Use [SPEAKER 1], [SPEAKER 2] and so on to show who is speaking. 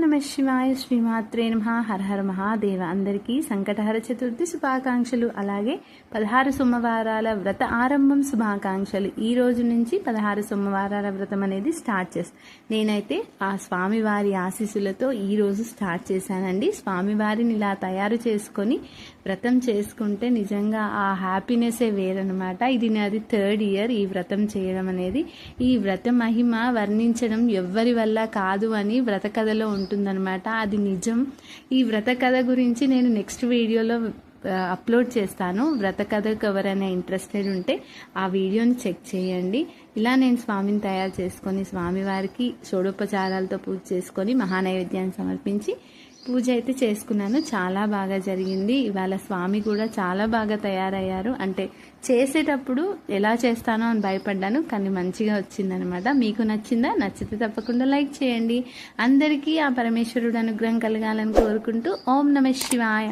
[SPEAKER 1] నమః శివాయ శ్రీమాత్రే నమః హర హర మహాదేవ. అందరికీ సంకటహర చతుర్థి శుభాకాంక్షలు. అలాగే 16 సోమవారాల వ్రత ఆరంభం శుభాకాంక్షలు. ఈ రోజు నుంచి 16 సోమవారాల వ్రతం అనేది స్టార్ట్ చేస్తాను. నేనైతే ఆ స్వామివారి ఆశీస్సులతో ఈ రోజు స్టార్ట్ చేశానండి. స్వామివారిని ఇలా తయారు చేసుకొని వ్రతం చేసుకుంటే నిజంగా ఆ హ్యాపీనెస్సే వేరనమాట. ఇది నాది 3rd ఇయర్ ఈ వ్రతం చేయడం అనేది. ఈ వ్రత మహిమ వర్ణించడం ఎవ్వరి వల్ల కాదు అని వ్రత కథలో ఉంటుందన్నమాట. అది నిజం. ఈ వ్రత కథ గురించి నేను నెక్స్ట్ వీడియోలో అప్లోడ్ చేస్తాను. వ్రత కథకు ఎవరైనా ఇంట్రెస్టెడ్ ఉంటే ఆ వీడియోని చెక్ చేయండి. ఇలా నేను స్వామిని తయారు చేసుకొని స్వామివారికి షోడోపచారాలతో పూజ చేసుకొని మహానైవేద్యాన్ని సమర్పించి పూజ అయితే చేసుకున్నాను. చాలా బాగా జరిగింది. ఇవాళ స్వామి కూడా చాలా బాగా తయారయ్యారు. అంటే చేసేటప్పుడు ఎలా చేస్తానో అని భయపడ్డాను, కానీ మంచిగా వచ్చిందనమాట. మీకు నచ్చిందా? నచ్చితే తప్పకుండా లైక్ చేయండి. అందరికీ ఆ పరమేశ్వరుడు అనుగ్రహం కలగాలని కోరుకుంటూ ఓం నమః శివాయ.